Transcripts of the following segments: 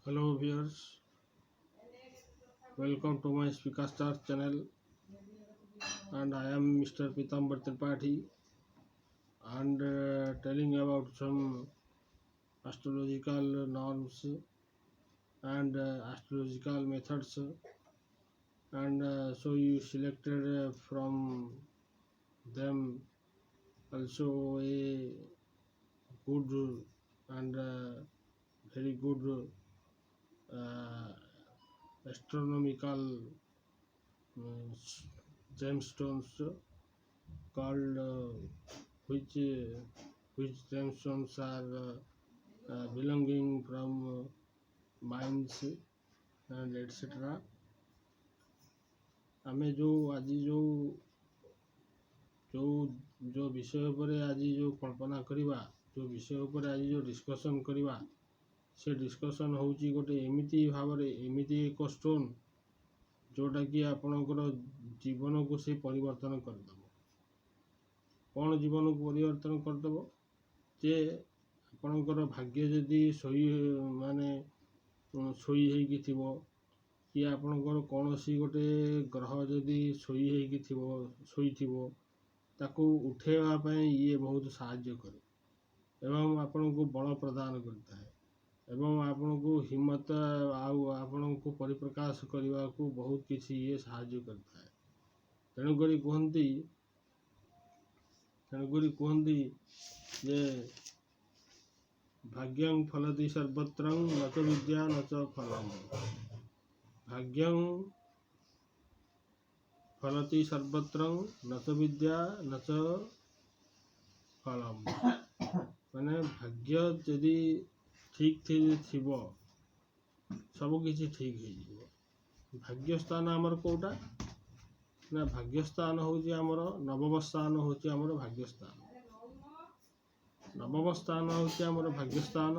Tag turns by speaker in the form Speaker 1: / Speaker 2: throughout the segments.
Speaker 1: Hello viewers, welcome to my Spica Star channel, and I am Mr. Pitambar Tripathi and telling about some astrological norms and astrological methods, and so you selected from them also a good and very good uh, astronomical uh, gemstones called which gemstones are belonging from mines and etc. आमे जो आज जो विषय पर आज जो कल्पना करवा जो विषय पर आज जो डिस्कशन करवा से डिस्कशन होची गोटे एमिति भाव एमिति एक स्टोन जोटा कि आपणकर जीवन को से परिवर्तन करदेव कौन जीवन को परिवर्तन करदेव जे आपणकर भाग्य जदि शोई माने शोई होइकी थिबो कि आपणकर कौन सी गोटे ग्रह जदि शोई होइकी थिबो शोई थिबो ताकू उठेवा पई ये बहुत सहाय्य करे एवं आपण को बल प्रदान करता है एवं आपण को हिम्मत आपण को परिप्रकाश करने को बहुत किसी ये सहाय्य करता है। तेणुकरी कहती जे भाग्यं फलति सर्वत्र न च विद्या न च फलम्। भाग्यं फलति सर्वत्र न च विद्या न च फलम्। माने भाग्य यदि ठीक थिबो सब किसी ठीक हो। भाग्य स्थान आमर कोटा ना भाग्य स्थान होची आमर नवम स्थान होची आमर भाग्य स्थान। नवम स्थान होची आमर भाग्य स्थान।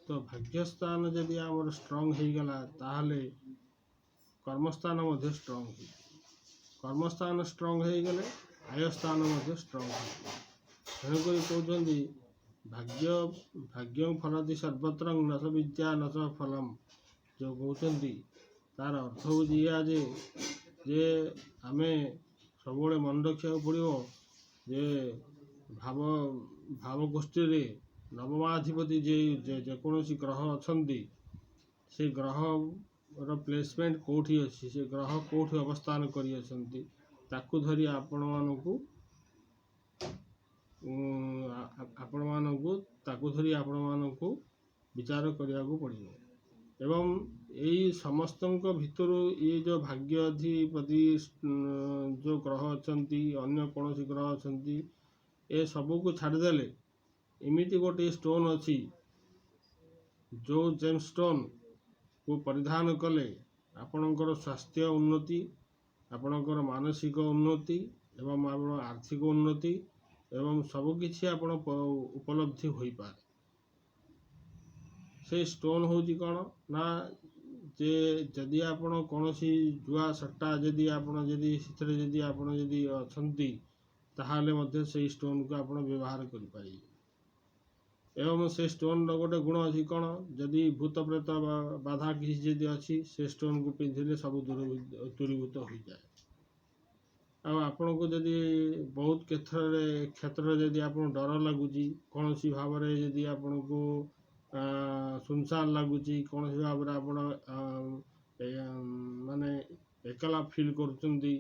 Speaker 1: तो भाग्य स्थान यदि आमर स्ट्रांग हो गला ताहले कर्मस्थान मध्य स्ट्रांग हो। कर्मस्थान स्ट्रांग हो गले आय स्थान मध्य स्ट्रांग हो। तेणुकरी कहते भाग्यं फलति सर्वत्र न च विद्या न च फलम्। जो कहते तार अर्थ हो जे आमे सब मन रखा पड़ो जे भावगोष्ठी रे नवमाधिपति जेकोसी ग्रह अच्छा से ग्रह प्लेसमेंट कौटी अच्छी से ग्रह कौटी अवस्थान कर धरी आपण मानू विचार करने को पड़ो एवं यही समस्त भितर ये जो भाग्याधिपति जो ग्रह अच्छा अन्य कौन ग्रह अच्छा ये सबू को छाड़देले एमती गोटे स्टोन अच्छी जो जेमस्टोन को परिधान कले आपणकर स्वास्थ्य उन्नति आपणकर मानसिक उन्नति एवं आप आर्थिक उन्नति एवं सबकि आप उपलब्धि हो पाए। से स्टोन होची कौन ना जे जदि आपण कौन सी जुआ सट्टा जदि आपण जदि आपण जदि अछंती ताहाले मध्य से स्टोन को आपण व्यवहार करि पारि। एवं से स्टोन गोटे गुण अच्छी कौन जदि भूत प्रेत बाधा किसी जदि अच्छी से स्टोन को पिंधिले सब दूरीभूत हो जाए। आपण को जदि बहुत क्षेत्र जदि आपण डर लगुच कौन सी भाव जदि आपण को सुनसान लगुच कौन सी भाव माने एकला फील करचंदी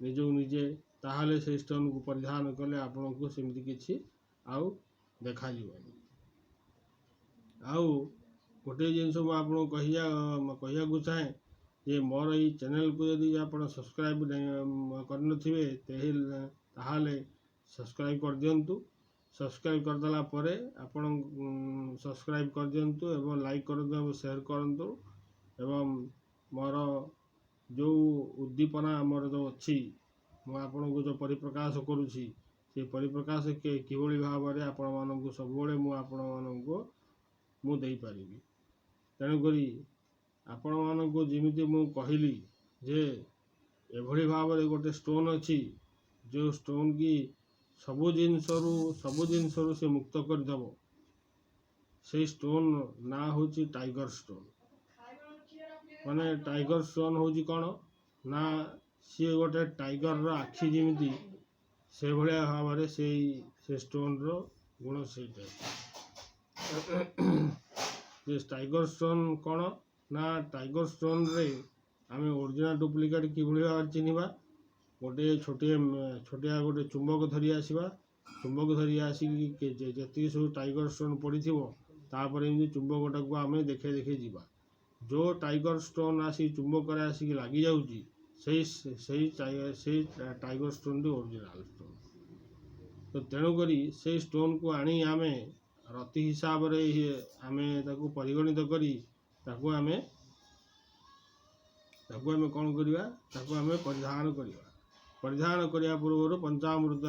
Speaker 1: निजो निजे ताहाले से स्टोन को परिधान कले आपण को सेमती किछि आउ देखा जीवनी। आउ गोटे जिनस कहया को चाहे जे मोर ये चैनल को यदि आप सब्सक्राइब करनथिबे ताहाले सब्सक्राइब कर दियंतु। सब्सक्राइब करदेला परे आपण सब्सक्राइब कर दियंतु एवं लाइक कर दियंतु शेयर करंतु एवं मोर जो उद्दीपना मोर जो अच्छी मु आपण को जो परिप्रकाश करुछि से परिप्रकाश के किभली भाव में आपण मानक सब मु आपण मानक मु देई परिबी। तेणुकरी आपण मानक जिमिति मु कहली जे एभली भाव में गोटे स्टोन अच्छी जो स्टोन की सबु जिनसरु से मुक्त करदेव से स्टोन ना होची टाइगर स्टोन। ମାନେ टाइगर स्टोन हूँ कौन ना सी गोटे टाइगर आखि जमी से भाया भाव से स्टोन रो गुण से टाइगर स्टोन कौन ना टाइगर स्टोन रे आम ओरिजिनल डुप्लिकेट कि भाव चिन्हवा गोटे छोटिया गोटे चुंबक धरी आसवा चुंबक धरी आसिक जी सब टाइगर स्टोन पड़ी तापर चुंबकटा को आम देखे देखे जीवा जो टाइगर स्टोन आसी चुंबक आसिक लगी जाऊँगी tiger stone T original stone तो तेणुक से स्टोन को आनी आम रति हिसाब से आम परिगणित करी आम कौन करवा आम परिधान करने पूर्व पंचामृत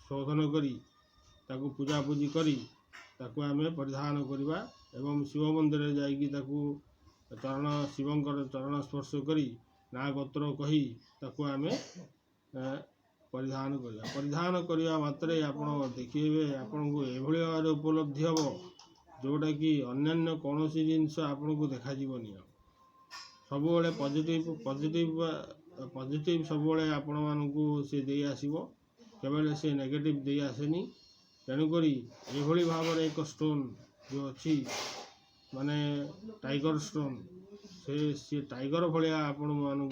Speaker 1: शोधन करी पूजापूजी करी आम परिधान करवा एवं शिव मंदिर जाइकी चरण शिवंकर चरण स्पर्श करी ना गोत्र कही आम परिधान करने मात्रे आपण देखिए आपण को एभली भाव उपलब्धि हम जोटा कि अन्य कौन सी जिनस आपन को देखा सब पॉजिटिव पॉजिटिव पॉजिटिव सब आपण मानू सी दे आसो केवल से नेगेटिव दे आसेनी तेणुक एभली भाव एक स्टोन जो अच्छी माने टाइगर स्टोन से टाइगर भाया आपण मानू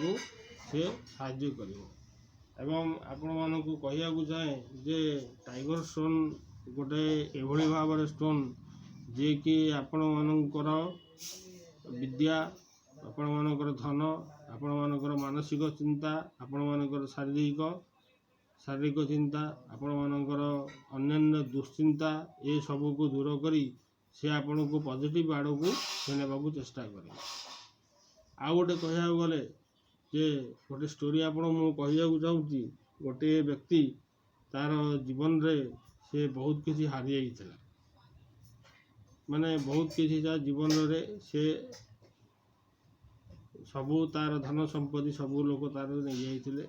Speaker 1: से साहाय्य करिवो एवं आपण मानू कहिया चाहे जे टाइगर स्टोन गोटे एभली भाव स्टोन जे कि आपण मानकर विद्या आपण मानकर धन आपण मानकर मानसिक चिंता आपण मानकर शारीरिक चिंता आपण मानकर अन्य दुश्चिंता ये सब को दूर करी से आपण को पॉजिटिव आड़ को नेबाकू चेष्टा करे आ गोटे कह गले जे गोटे स्टोरी आपण मु कहिया चाहूँगी गोटे व्यक्ति तार जीवन रे से बहुत किसी हारि जाइथिला माने बहुत किसी जीवन रे से सबू तार धन संपत्ति सबू लोग तार नहीं जाइथिले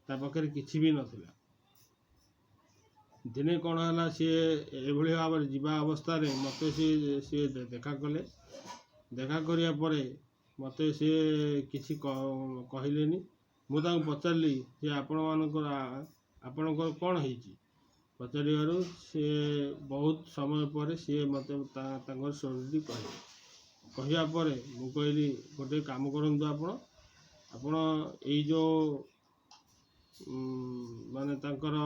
Speaker 1: ता पाखे किसी भी नथिला दिने कौन है सी एभली भाव जीवा अवस्था रे मते सी देखा कले देखा करिया परे मते सी किसी कहलेनी मु तांको पचारली जे आपणकर कौन होइची पचारिबारु सी बहुत समय पर सी मते स्टोरी कहला पर मु कहली गोटे काम करंतु आपण एई जो माने तांकर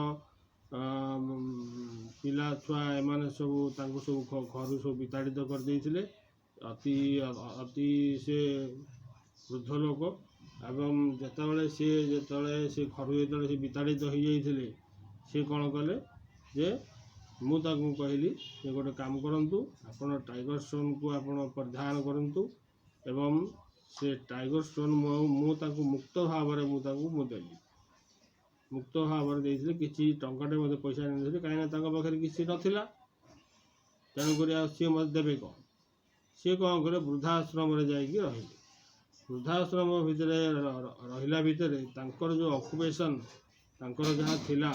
Speaker 1: पिला छुआ एमाने सब घर सब विताड़ित कर देइथिले अति अति से वृद्ध लोक एवं जेतबले से घर से विताड़ित हो जाइथिले से कौन कले जे मु ताकू कहली जे गोटे काम करंतु आपण टाइगर स्टोन को आपण परिधान करंतु एवं से टाइगर स्टोन मु ताकू मुक्त भाव में मु देली मुक्त भाव में किसी टंकाटे मत पैसा नहीं कहीं पाखे किसी नाला तेणुक सी मत देवे कौन सी कौन करे वृद्धाश्रम जाइए रही वृद्धाश्रम भितर रहिला भितर तांकर जो ऑक्युपेशन तांकर जहाँ थिला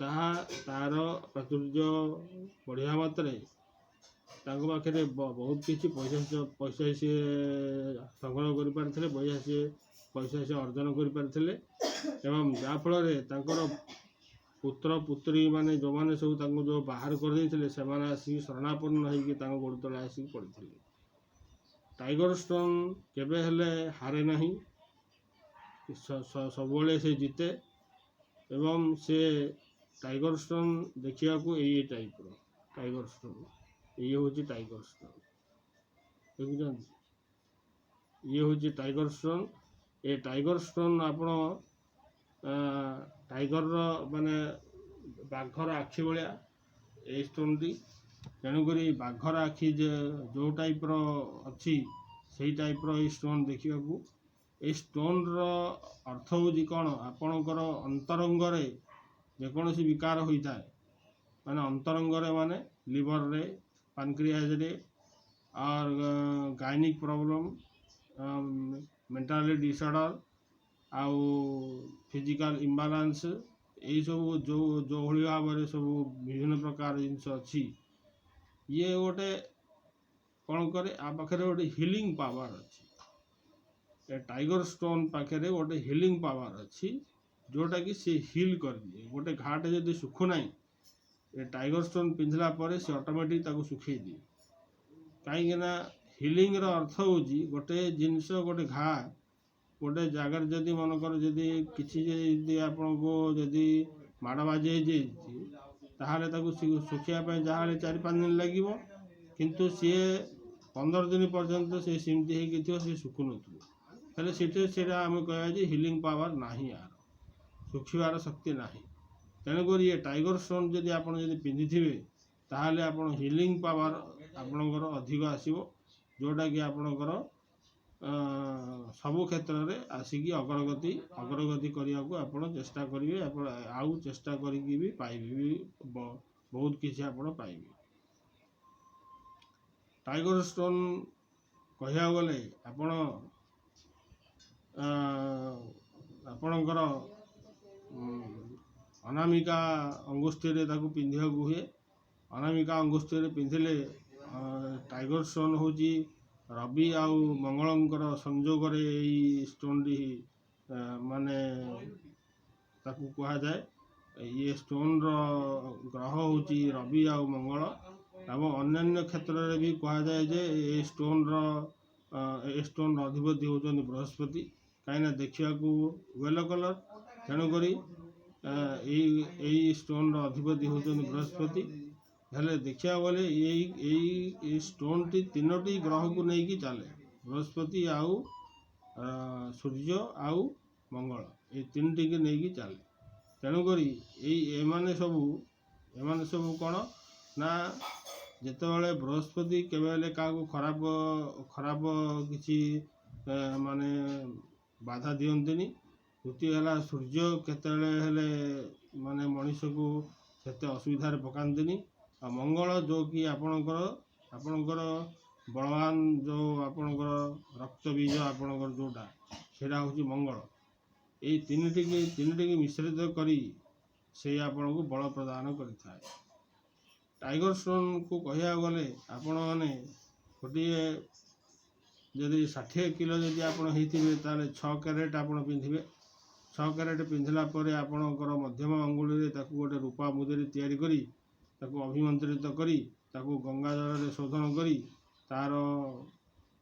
Speaker 1: ताहा तार प्राचुर्य बढ़िया मात्रे तांको पाखे बहुत किसी पैसा सी संग्रह कर पारथिले पैसा सी अर्जन कर पारथिले एवं जाफल तांकर पुत्र पुत्री माने जो माने सब तांको जो बाहर कर देइथिले से माने आसी शरणापन्न होइके तांको गोड़ तले आसी पड़िथिले टाइगर स्टोन केबे हेले हारे नहीं सबले से जीते एवं से टाइगर स्टोन देखिया को यही टाइप रो टाइगर स्टोन ये हूँ टाइगर स्टोन देखुं ये हूँ टाइगर स्टोन ये टाइगर स्टोन आपण टाइगर माने बाघर आखि भाया ये स्टोन टी तेणुक बाघर आखि जो टाइप रो अच्छी से टाइप रो ये स्टोन देखा ये स्टोन रो अर्थ हूँ कौन आपणकर अंतरंग जेकोसी विकार होता है माने अंतरंग माने लिवर रे पानक्रियाज रे और गायनिक प्रॉब्लम मेंटली डिसऑर्डर आउ फिजिकल इम्बालांस यही सब जो जो भाव में सब विभिन्न प्रकार जिनस अच्छी ये गोटे कौन करे आ पाखे गोटे हिलिंग पावर अच्छी ए टाइगर स्टोन पाखे गोटे हिलिंग पावर अच्छी जोटा कि सी हिल कर दिए गोटे घाटे जदि सुखु ना ए टाइगर स्टोन पिंधला पर से ऑटोमेटिक ताको सुखई दिए कहीं हिलिंग रो अर्थ हूँ गोटे जिनस गोटे घा गोटे जगार जदि मनकर जदि किसी आपन को जदि माड़ बाजी ताहले ताको सुखिया जहाँ 4-5 दिन लगे किंतु सी 15 दिन पर्यंत से सेमती हो सी सुखु ना से आम कह हिलिंग पावर ना यार सुखिबार शक्ति ना तेणुक ये टाइगर स्टोन जदि आप पिंधि थे ताहले आपण हिलिंग पावर आपणकर अधिक आसो जोटा कि आपणकर सबु क्षेत्र में आसिकी अग्रगति करने को आपण चेष्टा करेंगे आउ चेष्टा करी भी पाइबे भी बहुत किसी आपण पाइबे टाइगर स्टोन कहया गले आपण आपणकर अनामिका अंगुष्ठी पिंधा हुए अनामिका अंगुष्ठी पिंधिले टाइगर स्टोन हूँ रवि आउ मंगलंकर संजोग स्टोन टी माने ताकू कहा जाए ये स्टोन रो ग्रह हूँ रवि आउ मंगल एवं अन्य क्षेत्र में भी कहा जाए जे ये स्टोन स्टोन अधिपति होती बृहस्पति कहीं देखा येलो कलर तेणुक स्टोन अधिपति होती बृहस्पति हेले देखा गले यही स्टोन टी 3टी ग्रह को लेकिन चले बृहस्पति आउ सूर्य आउ मंगल ये 3टी की लेकिन चले तेणुक एमाने सबू कौन ना जितेबाला बृहस्पति केवे क्या खराब किसी माने बाधा दियंतिनी द्वितीय है सूर्य केतले माने मनीष को सेते असुविधार पकांतिनी आ मंगल जो कि आपणकर बलवान जो आपणकर रक्त बीज आपणकर जोटा सेटा हूँ मंगल ये 3टी मिश्रित करी से आपण को बल प्रदान करें टाइगर स्टोन को कहया गले आपण मैंने गोटे जदि 60 किलो जदि आपण होते 6 कैरेट आप पिंधे 6 कैरेट पिंधला आपणकर मध्यम अंगुली गोटे रूपा मुदे तैयारी करी ताकू अभिमंत्रित करी ताकू गंगा जल शोधन करी तार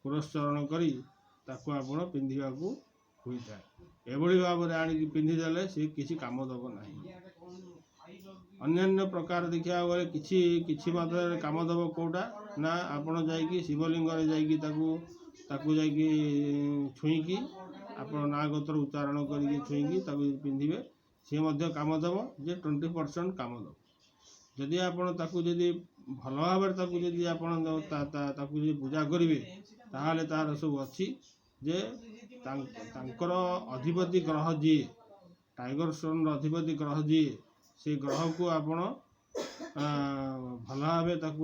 Speaker 1: पुरस्चरण करी ताकू आपण पिंधिया को होता है एभली भाव में आनिक पिंधिदेले सी किसी काम दब ना अन्य प्रकार देखा गले किसी मात्रा काम दब कौटा ना आपण जाइकी शिवलिंग ताकू जाइकी छुईकी आपण ना गोत्र उच्चारण करी छुईकी ताकू पिंधिबे सी मध्य काम दब जे 20% काम दब जदि आपण ताकू जदि भल भाव जदि आपण ताकू पूजा करेंगे ताहले तार सब अच्छी जे तांकर अधिपति ग्रह जी टाइगर स्टोन अधिपति ग्रह जी से ग्रह को आपण भल भाव ताकू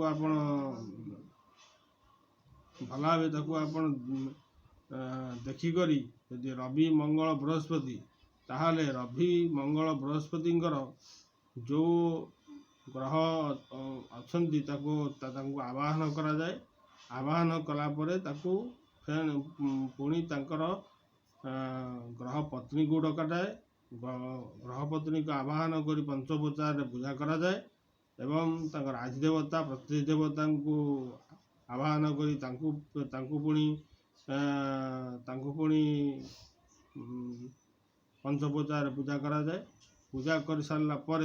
Speaker 1: आपण देखिक यदि रवि मंगल बृहस्पति ताहले रवि मंगल बृहस्पति जो ग्रह अच्छी आवाहन करा जाए आवाहन कला परे ताकू पुणी तांकर ग्रह पत्नी को डकाए ग्रह पत्नी को आवाहन कर पंचोपचार पूजा करा जाए एवं तांकर आदिदेवता प्रतिदेवता को आवाहन कर पुणी पंचोपचार पूजा करा जाए पूजा कर सारा पर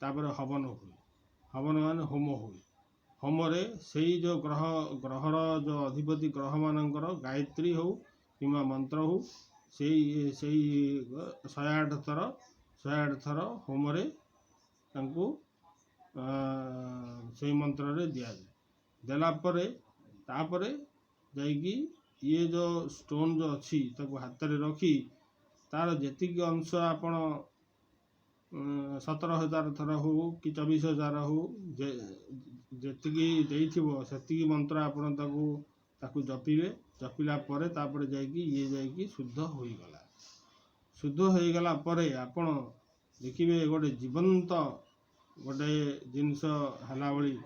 Speaker 1: तापर हवन हुए हवन मान होम हुए होम रे से जो ग्रहर जो अधिपति ग्रह मानकर गायत्री हो कि मंत्र हो से 108 थर होम रे से मंत्र रे दिया जाए देला परे तापरे जाइकी ये जो स्टोन जो अच्छी ताको हाथ रे रखी तार जेतिक अंश आपण 17,000 थर हो कि 24,000 हो जी मंत्र आपण ताकू जपिबे जपिला परे तापर जाइकी ये जाइकी शुद्ध होईगला शुद्ध होईगला परे आपण देखिबे गोटे जीवंत गोटे जिनस हला भली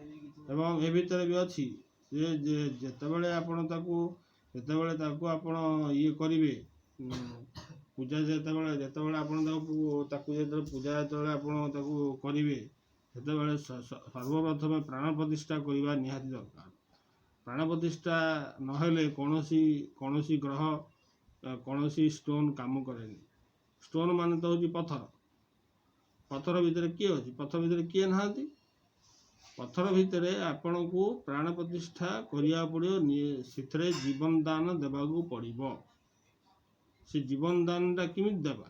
Speaker 1: एवं ए भितर भी अच्छी जेतेबेले आपण ताकू ଯେତେବେଳେ ତାକୁ ଆପଣ ଇଏ କରିବେ ପୂଜା ଯେତେବେଳେ ଆପଣ ତାକୁ ଯେତେବେଳେ ପୂଜା ଯେତେବେଳେ ଆପଣ ତାକୁ କରିବେ ସେତେବେଳେ ସର୍ବପ୍ରଥମେ ପ୍ରାଣ ପ୍ରତିଷ୍ଠା କରିବା ନିହାତି ଦରକାର। ପ୍ରାଣ ପ୍ରତିଷ୍ଠା ନହେଲେ କୌଣସି ଗ୍ରହ କୌଣସି ଷ୍ଟୋନ୍ କାମ କରେନି। ଷ୍ଟୋନ୍ ମାନେ ତ ହେଉଛି ପଥର। ପଥର ଭିତରେ କିଏ ଅଛି? ପଥର ଭିତରେ କିଏ ନାହାନ୍ତି? ପଥର ଭିତରେ ଆପଣଙ୍କୁ ପ୍ରାଣ ପ୍ରତିଷ୍ଠା କରିବାକୁ ପଡ଼ିବ। ସେଥିରେ ଜୀବନ ଦାନ ଦେବାକୁ ପଡ଼ିବ। ସେ ଜୀବନ ଦାନଟା କେମିତି ଦେବା?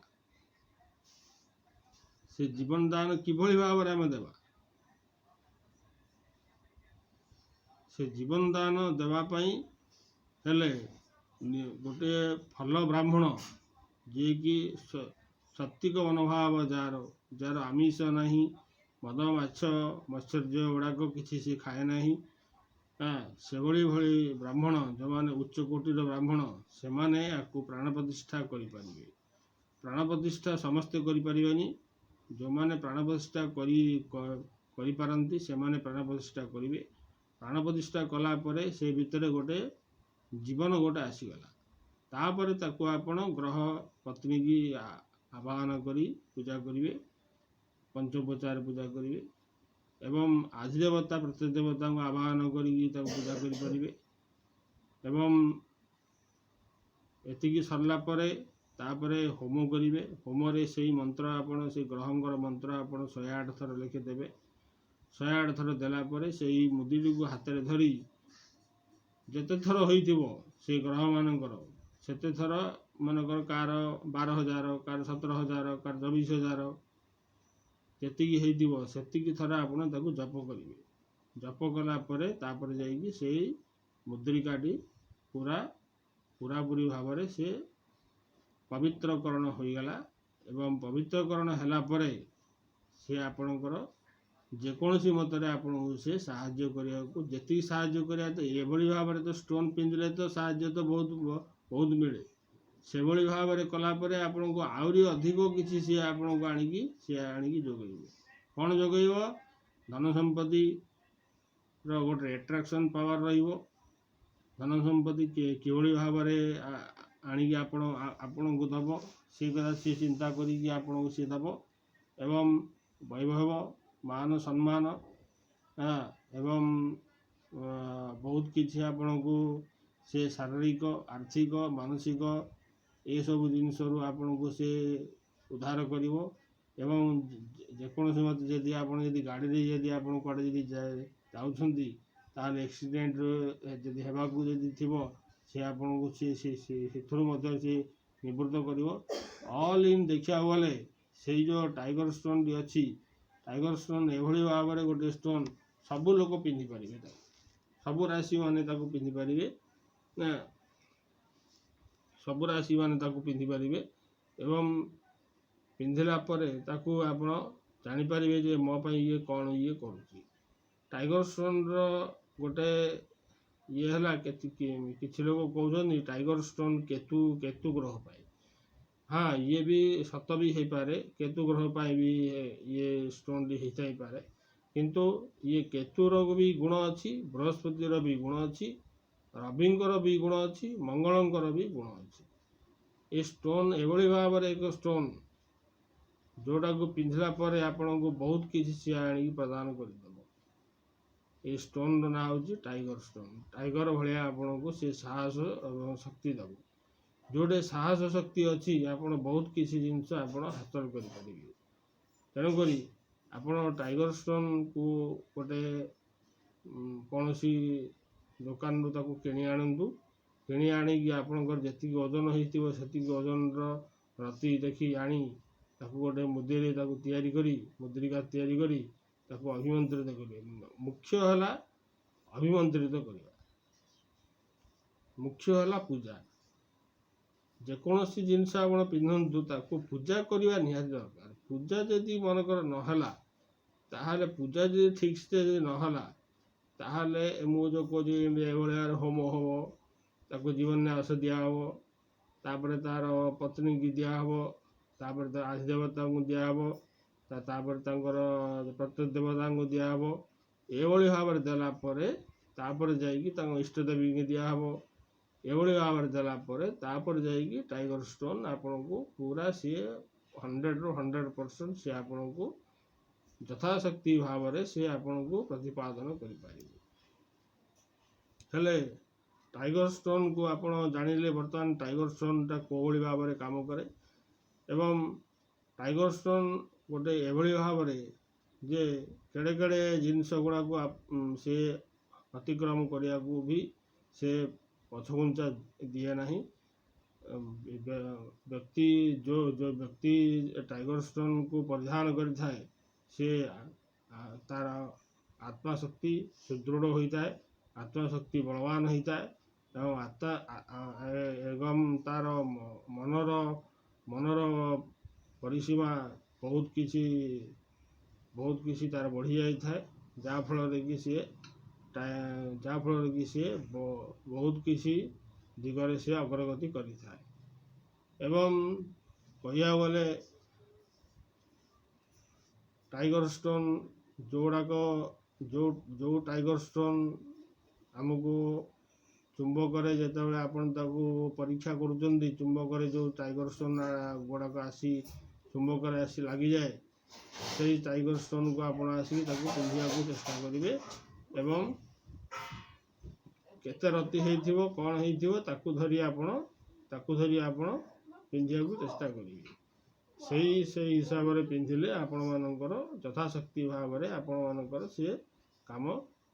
Speaker 1: ସେ ଜୀବନ ଦାନ କିଭଳି ଭାବରେ ଆମେ ଦେବା? ସେ ଜୀବନ ଦାନ ଦେବା ପାଇଁ ହେଲେ ଗୋଟିଏ ଭଲ ବ୍ରାହ୍ମଣ, ଯିଏକି ସତ୍ୱିକ ମନୋଭାବ, ଯାହାର ଆମିଷ ନାହିଁ, ମଦ ମାଛ ମତ୍ସର୍ଯ୍ୟ ଗୁଡ଼ାକ କିଛି ସେ ଖାଏ ନାହିଁ, ସେଭଳି ବ୍ରାହ୍ମଣ, ଯେଉଁମାନେ ଉଚ୍ଚ କୋଟିର ବ୍ରାହ୍ମଣ, ସେମାନେ ୟାକୁ ପ୍ରାଣ ପ୍ରତିଷ୍ଠା କରିପାରିବେ। ପ୍ରାଣ ପ୍ରତିଷ୍ଠା ସମସ୍ତେ କରିପାରିବେନି। ଯେଉଁମାନେ ପ୍ରାଣ ପ୍ରତିଷ୍ଠା କରିପାରନ୍ତି ସେମାନେ ପ୍ରାଣ ପ୍ରତିଷ୍ଠା କରିବେ। ପ୍ରାଣ ପ୍ରତିଷ୍ଠା କଲା ପରେ ସେ ଭିତରେ ଗୋଟେ ଜୀବନ ଗୋଟେ ଆସିଗଲା। ତାପରେ ତାକୁ ଆପଣ ଗ୍ରହ ପତ୍ନୀକି ଆବାହନ କରି ପୂଜା କରିବେ, ପଞ୍ଚୋପଚାର ପୂଜା କରିବେ ଏବଂ ଆଧିଦେବତା ପ୍ରତ୍ୟେକ ଦେବତାଙ୍କୁ ଆବାହନ କରିକି ତାକୁ ପୂଜା କରିପାରିବେ। ଏବଂ ଏତିକି ସରିଲା ପରେ ତାପରେ ହୋମ କରିବେ। ହୋମରେ ସେଇ ମନ୍ତ୍ର ଆପଣ ସେଇ ଗ୍ରହଙ୍କର ମନ୍ତ୍ର ଆପଣ 108 ଥର ଲେଖିଦେବେ। 108 ଥର ଦେଲା ପରେ ସେଇ ମୁଦିଟିକୁ ହାତରେ ଧରି ଯେତେ ଥର ହୋଇଥିବ ସେଇ ଗ୍ରହମାନଙ୍କର ସେତେ ଥର, ମନେକର କାହାର 12,000, କାହାର 17,000, କାହାର 24,000, ଯେତିକି ହେଇଥିବ ସେତିକି ଥର ଆପଣ ତାକୁ ଜପ କରିବେ। ଜପ କଲା ପରେ ତାପରେ ଯାଇକି ସେଇ ମୁଦ୍ରିକାଟି ପୁରାପୁରି ଭାବରେ ସେ ପବିତ୍ରକରଣ ହୋଇଗଲା। ଏବଂ ପବିତ୍ରକରଣ ହେଲା ପରେ ସେ ଆପଣଙ୍କର ଯେକୌଣସି ମତରେ ଆପଣଙ୍କୁ ସେ ସାହାଯ୍ୟ କରିବାକୁ, ଯେତିକି ସାହାଯ୍ୟ କରିବା, ତ ଏଭଳି ଭାବରେ ତ ଷ୍ଟୋନ୍ ପିନ୍ଧିଲେ ତ ସାହାଯ୍ୟ ତ ବହୁତ ମିଳେ। ସେଭଳି ଭାବରେ କଲା ପରେ ଆପଣଙ୍କୁ ଆହୁରି ଅଧିକ କିଛି ସିଏ ଆପଣଙ୍କୁ ଆଣିକି ଯୋଗାଇବ। କ'ଣ ଯୋଗାଇବ? ଧନ ସମ୍ପତ୍ତିର ଗୋଟେ ଆଟ୍ରାକ୍ସନ୍ ପାୱାର ରହିବ। ଧନ ସମ୍ପତ୍ତି କିଭଳି ଭାବରେ ଆଣିକି ଆପଣଙ୍କୁ ଦେବ, ସେଇ କଥା ସିଏ ଚିନ୍ତା କରିକି ଆପଣଙ୍କୁ ସିଏ ଦେବ। ଏବଂ ବୈଭବ, ମାନ ସମ୍ମାନ ଏବଂ ବହୁତ କିଛି ଆପଣଙ୍କୁ ସେ ଶାରୀରିକ, ଆର୍ଥିକ, ମାନସିକ ଏସବୁ ଜିନିଷରୁ ଆପଣଙ୍କୁ ସେ ଉଦ୍ଧାର କରିବ। ଏବଂ ଯେକୌଣସି ମତେ ଯଦି ଗାଡ଼ିରେ ଆପଣ କୁଆଡ଼େ ଯଦି ଯାଉଛନ୍ତି, ତାହେଲେ ଆକ୍ସିଡେଣ୍ଟ ଯଦି ହେବାକୁ ଥିବ, ସେ ଆପଣଙ୍କୁ ସେଥିରୁ ମଧ୍ୟ ସେ ନିବୃତ୍ତ କରିବ। ଅଲ୍ ଇନ୍ ଦେଖିବାକୁ ଗଲେ ସେଇ ଯେଉଁ ଟାଇଗର ଷ୍ଟୋନ୍ଟି ଅଛି, ଟାଇଗର ଷ୍ଟୋନ୍ ଏଭଳି ଭାବରେ ଗୋଟେ ଷ୍ଟୋନ୍ ସବୁ ଲୋକ ପିନ୍ଧିପାରିବେ। ସବୁ ରାଶିମାନେ ତାକୁ ପିନ୍ଧିପାରିବେ। ସବୁ ରାଶିମାନେ ତାକୁ ପିନ୍ଧିପାରିବେ ଏବଂ ପିନ୍ଧିଲା ପରେ ତାକୁ ଆପଣ ଜାଣିପାରିବେ ଯେ ମୋ ପାଇଁ ଇଏ କ'ଣ ଇଏ କରୁଛି। ଟାଇଗର ଷ୍ଟୋନ୍ର ଗୋଟେ ଇଏ ହେଲା, କିଛି ଲୋକ କହୁଛନ୍ତି ଟାଇଗର ଷ୍ଟୋନ୍ କେତୁ ଗ୍ରହ ପାଇଁ। ଇଏ ବି ସତ ବି ହେଇପାରେ, କେତୁ ଗ୍ରହ ପାଇଁ ବି ଇଏ ଷ୍ଟୋନ୍ଟି ହେଇଥାଇପାରେ। କିନ୍ତୁ ଇଏ କେତୁର ବି ଗୁଣ ଅଛି, ବୃହସ୍ପତିର ବି ଗୁଣ ଅଛି, ରବିଙ୍କର ବି ଗୁଣ ଅଛି, ମଙ୍ଗଳଙ୍କର ବି ଗୁଣ ଅଛି। ଏ ଷ୍ଟୋନ୍ ଏଭଳି ଭାବରେ ଏକ ଷ୍ଟୋନ୍ ଯେଉଁଟାକୁ ପିନ୍ଧିଲା ପରେ ଆପଣଙ୍କୁ ବହୁତ କିଛି ସିଏ ଆଣିକି ପ୍ରଦାନ କରିଦେବ। ଏ ଷ୍ଟୋନ୍ର ନାଁ ହେଉଛି ଟାଇଗର ଷ୍ଟୋନ୍। ଟାଇଗର ଭଳିଆ ଆପଣଙ୍କୁ ସେ ସାହସ ଏବଂ ଶକ୍ତି ଦେବ। ଯେଉଁଠି ସାହସ ଶକ୍ତି ଅଛି, ଆପଣ ବହୁତ କିଛି ଜିନିଷ ଆପଣ ହାସଲ କରିପାରିବେ। ତେଣୁକରି ଆପଣ ଟାଇଗର ଷ୍ଟୋନ୍କୁ ଗୋଟେ କୌଣସି ଦୋକାନରୁ ତାକୁ କିଣି ଆଣନ୍ତୁ। କିଣି ଆଣିକି ଆପଣଙ୍କର ଯେତିକି ଓଜନ ହେଇଥିବ ସେତିକି ଓଜନର ରତି ଦେଖି ଆଣି ତାକୁ ଗୋଟେ ମୁଦିରିକା ତିଆରି କରି ତାକୁ ଅଭିମନ୍ତ୍ରିତ କରିବେ। ମୁଖ୍ୟ ହେଲା ଅଭିମନ୍ତ୍ରିତ କରିବା, ମୁଖ୍ୟ ହେଲା ପୂଜା। ଯେକୌଣସି ଜିନିଷ ଆପଣ ପିନ୍ଧନ୍ତୁ, ତାକୁ ପୂଜା କରିବା ନିହାତି ଦରକାର। ପୂଜା ଯଦି ମନେକର ନହେଲା, ତାହେଲେ ପୂଜା ଯଦି ଠିକ୍ସେ ଯଦି ନହେଲା, ତାହେଲେ ମୁଁ ଯେଉଁ କହୁଛି ଏଭଳିଆ ହୋମ ହେବ, ତାକୁ ଜୀବନ୍ୟାସ ଦିଆହେବ, ତାପରେ ତା'ର ପତ୍ନୀକି ଦିଆହେବ, ତାପରେ ତା ଆଧିଦେବତାଙ୍କୁ ଦିଆହେବ, ତାପରେ ତାଙ୍କର ପ୍ରତ୍ୟେକ ଦେବତାଙ୍କୁ ଦିଆହେବ। ଏଭଳି ଭାବରେ ଦେଲା ପରେ ତାପରେ ଯାଇକି ତାଙ୍କ ଇଷ୍ଟ ଦେବୀଙ୍କୁ ଦିଆହେବ। एभली भाव में देला तापर जाइए टाइगर स्टोन आपन को पूरा सी 100 ରୁ 100% सी आपन को यथाशक्ति भाव में सी आपन को प्रतिपादन कर पारिबे। हेले टाइगर स्टोन को आपन जानिले वर्तमान टाइगर स्टोन टा कोभली भाव में काम करे एवं टाइगर स्टोन गोटे एभली भाव में जे केड़े केड़े जिनस गुड़ा को से अतिक्रम करिया को भी से पछघुंचा दिए नहीं। व्यक्ति जो जो व्यक्ति टाइगर स्टोन को परिधान करिथाए से तार आत्मशक्ति सुदृढ़ होता है, आत्मशक्ति बलवान होता है एवं तार मनर परिसीमा बहुत किसी तार बढ़ी जाए जाफल कि सी बहुत किसी दिगरे से अग्रगति करि थाए। एवं कहिया गले टाइगर स्टोन जोड़ाक जो टाइगर स्टोन आमको चुंबक जिते आपन परीक्षा करुँच चुंबक जो टाइगर स्टोन गुड़ाक आसी चुंबक आसी लगी जाए से टाइगर स्टोन को आप आसिक पिंधा चेष्टा करेंगे एवं केते रति होइथिबो कौन होइथिबो ताकू धरी आपण पिंधिया को चेष्टा करेंगे। से हिसाब से पिंधिले आपण मानकर यथाशक्ति भाव में आपण मानकर सी काम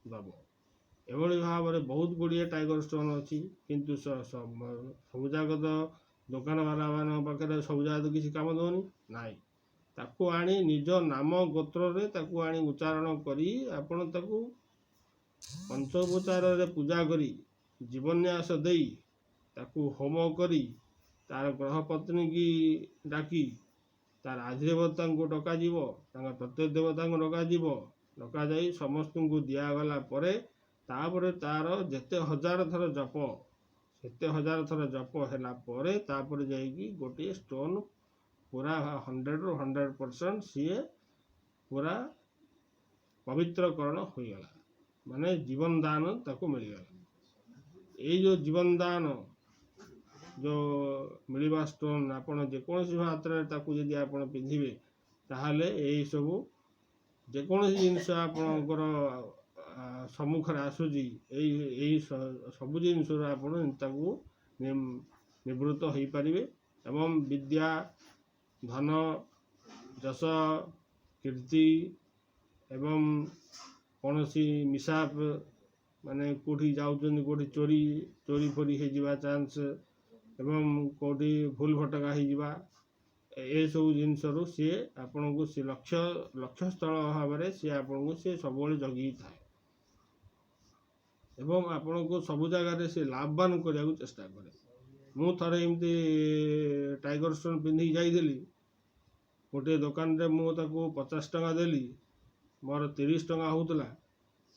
Speaker 1: दब। एभली भाव में बहुत गुड़िए टाइगर स्टोन अच्छी किंतु सब जाक तो दुकान वाला मान पाखे सब जाक तो किसी काम दौनी नाई ताकू आनी निज नाम गोत्र रे ताकू आनी उच्चारण करी आपण ताकू पंचोपचार रे पूजा करी जीवन्यास देई ताकू होम करी तार ग्रह पत्नी की डाकी तार आधिदेवता को डका जीव प्रत्येक देवता को डका जाई समस्त को दिगला तापर तार जेते हजार थर जप सेते हजार थर जप हैला परे तापर जाइकी गोटे स्टोन पूरा 100 ରୁ 100% सी पूरा पवित्रकरण हो गला माने जीवन दान ताको मिलगला। ये जो जीवन दान जो मिलवा स्टोन आपन जेकोसी मात्रा ताको यदि आपन पिंधिबे ताहाले एई सब जेकोसी जिनस आपनकर सम्मुख आसूची यही सब जिनस आपन ताको निवृत्त हो पारिबे एवं विद्या धन जस कीर्ति एवं कौन सी मिसाप माने कोठी जाउछन कोठी चोरी फोरी हे जिबा चांस एवं कोठी भूल भटका हे जिबा ए सब जिनस रु सी आपन को सी लक्ष्य स्थल भाव में सी आपन को सी सब जगी थाए एवं आपन को सब जगह से लाभवान करने को चेष्टा करे। मु थरे एमती टाइगर स्टोन पिंधि जाइली गोटे दुकान रे मु ताको 50 टंका देली मोर 30 टंका होतला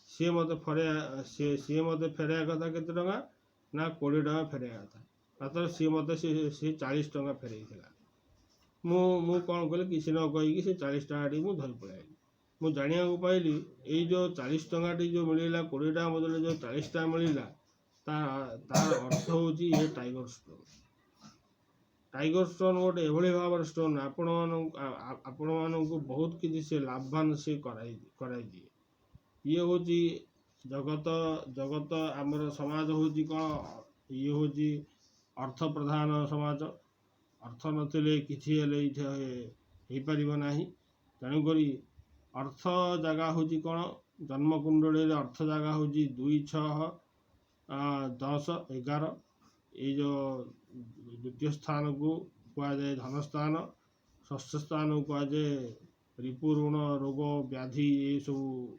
Speaker 1: सी मते सी मते फेरया कथा केते टंका ना 20 टंका फेरया कथा मात्र सी मते सी 40 टंका फेरैथिला मु कौन कले किसी न कही से 40 टंका टी मु धरि पळाइली मु जानिया को पाइली ए जो 40 टंका टी जो मिलिला 20 टंका बदले जो 40 टंका मिलिला तार अर्थ होची ये टाइगर स्टोन गोटे एभली भाव स्टोन आपण मानू बहुत किसी से लाभवान से कराई दिए। ये होची जगत आमर समाज होची कौन ये होची अर्थ प्रधान समाज अर्थ नथिले किछि हेले हे परिबो नाही तेणुक अर्थ जगह होची कौन जन्मकुंडली अर्थ जगह होची 2 6 10 11 ये जो द्वितीय स्थान को कह जाए धन स्थान षष्ठ स्थान को कह जाए रिपु ऋण रोग व्याधि ये सब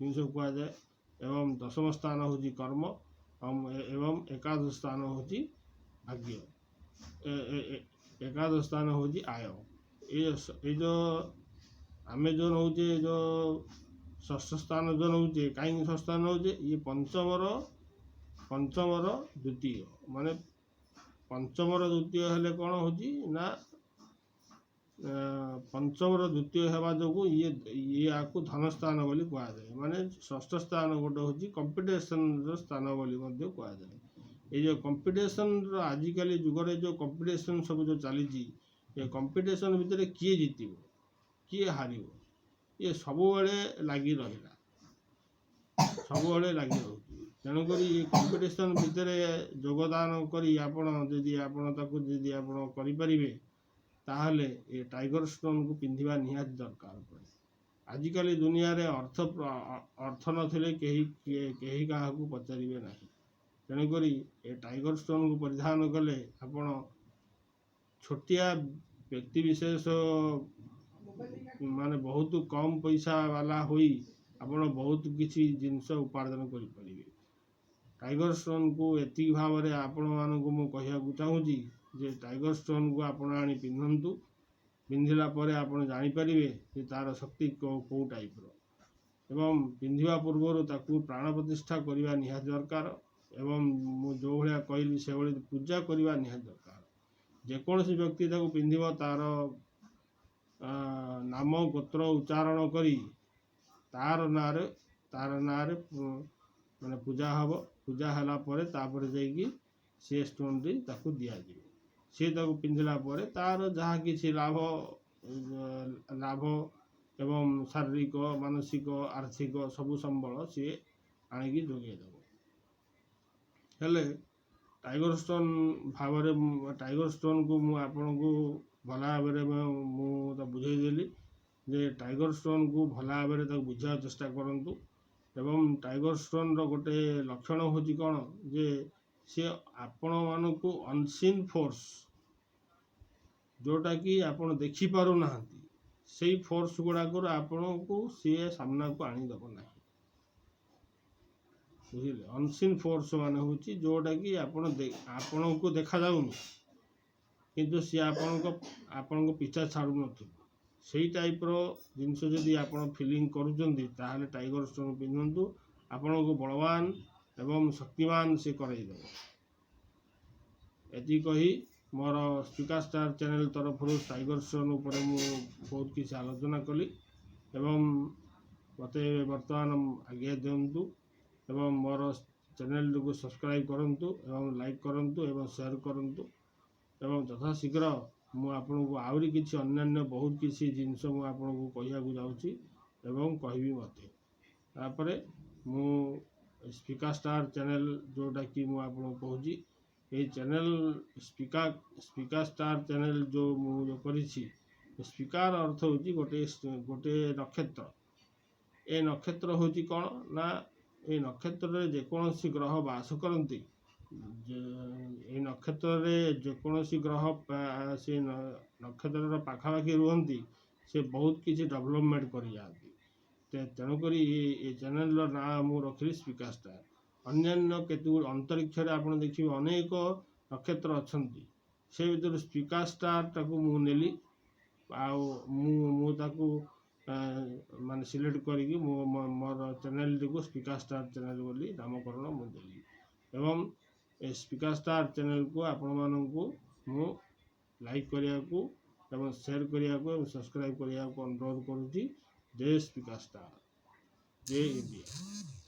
Speaker 1: जिनस कह जाए एवं दशम स्थान होची कर्म एवं एकादश स्थान होची भाग्य एकादश स्थान होची आय ये जो आमे जो नौचे जो षष्ठ स्थान जो नौचे कहीं षष्ठ स्थान नौचे ये पंचमर द्वितीय माने पंचमर द्वितीय हेले कौन होची ना पंचमर द्वितीय हेबा जो ये आपको धन स्थान बोली कह जाए माने षष्ठ स्थान गोटे होची कंपिटिशन स्थान बोली कह जाए ये जो कंपटीशन आजिकल जुगर जो कंपटीशन सब जो चली ये कंपटीशन भितर किए जीत किए हार ये सब लगी रहा सब लगी रही तेणुक ये कंपटीशन भितर योगदान करी जदि करें ताहले ये टाइगर स्टोन को पिंधिबा निहात दरकार पड़े आजिकल दुनिया रे अर्थ नथिले केही काहाकू पचारिबे नाही तेणुक ये टाइगर स्टोन को परिधान कले आपण छोटिया व्यक्ति विशेष माने बहुत कम पैसा वाला होई आपण बहुत किसी जिनस उपार्जन करि परिबे टाइगर स्टोन को एति भाव रे आपण मानकु मु कहिया चाहूँगी जे टाइगर स्टोन को आपण आनी पिंधंतु पिंधिला परे आपण जानि परिबे जे तार शक्ति को टाइप रो एवं पिंधिबा पूर्व ताकू प्राण प्रतिष्ठा करने निहात दरकार एवं मु जो भाया कहली से भाई पूजा करने निहात दरकार जेकोसी व्यक्ति ताकू पिंधिब तार नाम गोत्र उच्चारण करी तार नारे माने पूजा हम पूजा हला परे तापर जाइकी से स्टोन टी ताकू दिया दिए सी ताकू पिंधिला परे तार जहाँ किसी लाभ लाभ एवं शारीरिक मानसिक आर्थिक सबु संबल सी आणिकी जोगेदेव हेले टाइगर स्टोन भाव टाइगर स्टोन को मु आपन को भला भाव बुझेदेली जे टाइगर स्टोन को भला भाव बुझा चेष्टा करंतु एवं टाइगर स्टोन रो गोटे लक्षण होची कौन जे सी आपण मानकू अनसीन फोर्स जोटा कि आपण देखि पारु नाहंती सेही फोर्स गुड़ाक आपण को सी सामना को आनीदेव ना बुझे अनसीन फोर्स मान हूँ जोटा कि आपण को देखा जाऊनी किंतु सी आपण को पीछा छाड़ू न सही टाइप रो जिनस जदि आपण फिलिंग करुचंती ताहले टाइगर स्टोन पिंधंतु आपण को बलवान एवं शक्तिमान से करईदेव एति कही मोर स्पीका स्टार चैनल तरफ टाइगर स्टोन उपर मु बहुत किसी आलोचना कली एवं मते वर्तमान आज्ञा दिंतु एवं मोर चैनल को सब्सक्राइब करंतु एवं लाइक करंतु एवं शेयर करंतु एवं यथाशीघ्र मु आपन को आउरी किसी अन्य बहुत किसी जिनस मु आपन को कहिया को जाउची एवं कहबी मते तापरे मु स्पीका स्टार चैनल जोटा कि मु आपन को कहूची ये चैनल स्पीका स्टार चैनल जो मु करिछि स्पीकार अर्थ होची गोटे गोटे नक्षत्र ए नक्षत्र होची कौन ना ये नक्षत्र रे जेकोसी ग्रह वास करती ये नक्षत्र रे जेकोसी ग्रह से नक्षत्र पाखापाखि रुहंती से बहुत किसी डेवलपमेंट कर जाती तेणुक ये चैनल ना मु रखिली स्पीका स्टार अन्य केतु अंतरिक्ष रे आपण देखिए अनेक नक्षत्र अच्छी से भर स्पीका स्टार टाकू मु नेली आकू माने सिलेक्ट करी मोर चैनल को स्पीका स्टार चैनल बोली नामकरण मुझे एवं स्पीका स्टार चैनल को आपण मानू मु लाइक करिया को एवं शेयर करिया को एवं सब्सक्राइब करिया को अनुरोध करुच्ची जय स्पीका स्टार जय इंडिया।